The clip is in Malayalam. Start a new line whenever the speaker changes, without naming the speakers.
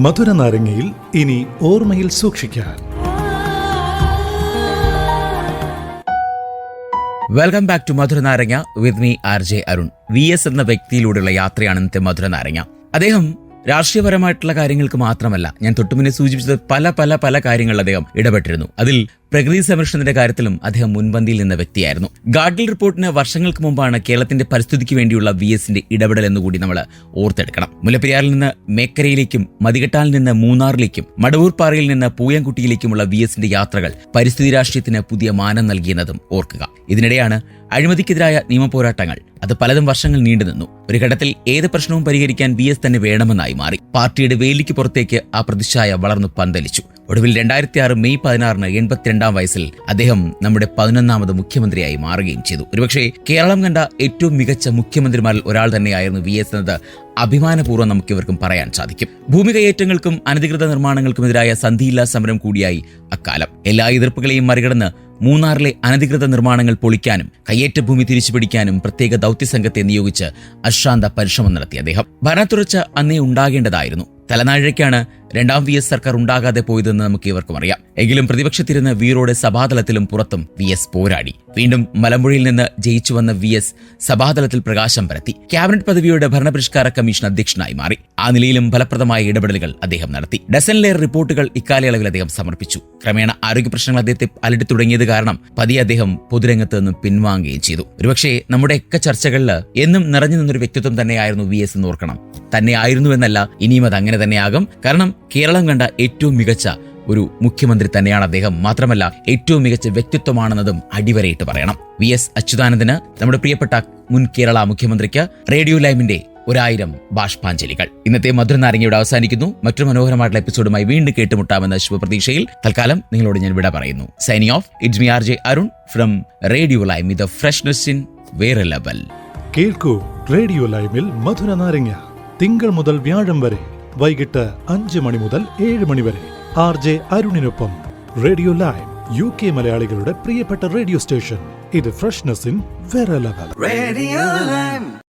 മധുര നാരങ്ങയിൽ ഇനി ഓർമ്മയിൽ സൂക്ഷിക്കാൻ.
വെൽക്കം ബാക്ക് ടു മധുര നാരങ്ങ with me RJ Arun. VS എന്ന വ്യക്തിയിലൂടെയുള്ള യാത്രയാണ് ഇന്നത്തെ മധുര നാരങ്ങ. അദ്ദേഹം രാഷ്ട്രീയപരമായിട്ടുള്ള കാര്യങ്ങൾക്ക് മാത്രമല്ല, ഞാൻ തൊട്ടുമുന്നേ സൂചിപ്പിച്ചത് പല കാര്യങ്ങളിൽ അദ്ദേഹം ഇടപെട്ടിരുന്നു. അതിൽ പ്രകൃതി സംരക്ഷണത്തിന്റെ കാര്യത്തിലും അദ്ദേഹം മുൻപന്തിയിൽ നിന്ന വ്യക്തിയായിരുന്നു. ഗാഡ്ഗിൽ റിപ്പോർട്ടിന് വർഷങ്ങൾക്ക് മുമ്പാണ് കേരളത്തിന്റെ പരിസ്ഥിതിക്ക് വേണ്ടിയുള്ള VSന്റെ ഇടപെടൽ എന്നുകൂടി നമ്മൾ ഓർത്തെടുക്കണം. മുല്ലപ്പെരിയാറിൽ നിന്ന് മേക്കരയിലേക്കും മതികെട്ടാലിൽ നിന്ന് മൂന്നാറിലേക്കും മടവൂർപ്പാറയിൽ നിന്ന് പൂയംകുട്ടിയിലേക്കുമുള്ള VSന്റെ യാത്രകൾ പരിസ്ഥിതി രാഷ്ട്രീയത്തിന് പുതിയ മാനം നൽകിയെന്നതും ഓർക്കുക. ഇതിനിടെയാണ് അഴിമതിക്കെതിരായ നിയമപോരാട്ടങ്ങൾ. അത് പലതും വർഷങ്ങൾ നീണ്ടുനിന്നു. ഒരു ഘട്ടത്തിൽ ഏത് പ്രശ്നവും പരിഹരിക്കാൻ VS തന്നെ വേണമെന്നായി മാറി. പാർട്ടിയുടെ വേലിക്ക് പുറത്തേക്ക് ആ പ്രതിച്ഛായ വളർന്നു പന്തലിച്ചു. ഒടുവിൽ 2006 മെയ് 16 82-ാം വയസ്സിൽ അദ്ദേഹം നമ്മുടെ 11ാമത് മുഖ്യമന്ത്രിയായി മാറുകയും ചെയ്തു. ഒരുപക്ഷെ കേരളം കണ്ട ഏറ്റവും മികച്ച മുഖ്യമന്ത്രിമാരിൽ ഒരാൾ തന്നെയായിരുന്നു VS എന്നത് അഭിമാനപൂർവ്വം നമുക്കിവർക്കും പറയാൻ സാധിക്കും. ഭൂമി കയ്യേറ്റങ്ങൾക്കും അനധികൃത നിർമ്മാണങ്ങൾക്കുമെതിരായ സന്ധിയില്ലാ സമരം കൂടിയായി അക്കാലം. എല്ലാ എതിർപ്പുകളെയും മറികടന്ന് മൂന്നാറിലെ അനധികൃത നിർമ്മാണങ്ങൾ പൊളിക്കാനും കയ്യേറ്റ ഭൂമി തിരിച്ചുപിടിക്കാനും പ്രത്യേക ദൗത്യസംഘത്തെ നിയോഗിച്ച് അശ്രാന്ത പരിശ്രമം നടത്തി അദ്ദേഹം. ഭരണത്തുടർച്ച അന്നേ ഉണ്ടാകേണ്ടതായിരുന്നു. തലനാഴിഴയ്ക്കാണ് രണ്ടാം VS സർക്കാർ ഉണ്ടാകാതെ പോയതെന്ന് നമുക്ക് ഇവർക്കും അറിയാം. എങ്കിലും പ്രതിപക്ഷത്തിരുന്ന് വീറോടെ സഭാതലത്തിലും പുറത്തും VS പോരാടി. വീണ്ടും മലമ്പുഴയിൽ നിന്ന് ജയിച്ചു വന്ന VS സഭാതലത്തിൽ പ്രകാശം പരത്തി. ക്യാബിനറ്റ് പദവിയുടെ ഭരണപരിഷ്കാര കമ്മീഷൻ അധ്യക്ഷനായി മാറി. ആ നിലയിലും ഫലപ്രദമായ ഇടപെടലുകൾ അദ്ദേഹം നടത്തി. ഡസനിലേറെ റിപ്പോർട്ടുകൾ ഇക്കാലയളവിൽ അദ്ദേഹം സമർപ്പിച്ചു. ക്രമേണ ആരോഗ്യ പ്രശ്നങ്ങൾ അദ്ദേഹത്തെ അലട്ടി തുടങ്ങിയത് കാരണം പതിയെ അദ്ദേഹം പൊതുരംഗത്ത് നിന്നും പിൻവാങ്ങുകയും ചെയ്തു. ഒരുപക്ഷെ നമ്മുടെയൊക്കെ ചർച്ചകളിൽ എന്നും നിറഞ്ഞു നിന്നൊരു വ്യക്തിത്വം തന്നെയായിരുന്നു VS എന്ന് ഓർക്കണം. തന്നെ ആയിരുന്നു എന്നല്ല, ഇനിയും അത് അങ്ങനെ തന്നെയാകും. കാരണം കേരളം കണ്ട ഏറ്റവും മികച്ച ഒരു മുഖ്യമന്ത്രി തന്നെയാണ് അദ്ദേഹം. മാത്രമല്ല, ഏറ്റവും മികച്ച വ്യക്തിത്വമാണെന്നതും അടിവരയിട്ട് പറയണം. VS അച്യുതാനന്ദന്, നമ്മുടെ പ്രിയപ്പെട്ട മുൻ കേരള മുഖ്യമന്ത്രിക്ക് റേഡിയോ ലൈവിന്റെ 1000 ബാഷ്പാഞ്ജലികൾ. ഇന്നത്തെ മധുര നാരങ്ങയുടെ അവസാനിക്കുന്നു. മറ്റൊരു മനോഹരമായിട്ടുള്ള എപ്പിസോഡുമായി വീണ്ടും കേട്ടുമുട്ടാമെന്ന ശുഭപ്രതീക്ഷയിൽ തൽക്കാലം നിങ്ങളോട് ഞാൻ വിട പറയുന്നു. Signing off, it's me RJ Arun from radio live with the freshness in വേറെ ലെവൽ.
കേൾക്കൂ റേഡിയോ ലൈവിൽ മധുര നാരങ്ങ തിങ്കൾ മുതൽ വ്യാഴം വരെ വൈകിട്ട് 5 മണി മുതൽ 7 മണി വരെ RJ അരുണിനൊപ്പം. റേഡിയോ ലൈവ് UK മലയാളികളുടെ പ്രിയപ്പെട്ട റേഡിയോ സ്റ്റേഷൻ. ഇത് ഫ്രഷ്നെസ് ഇൻ വേറെ ലെവൽ.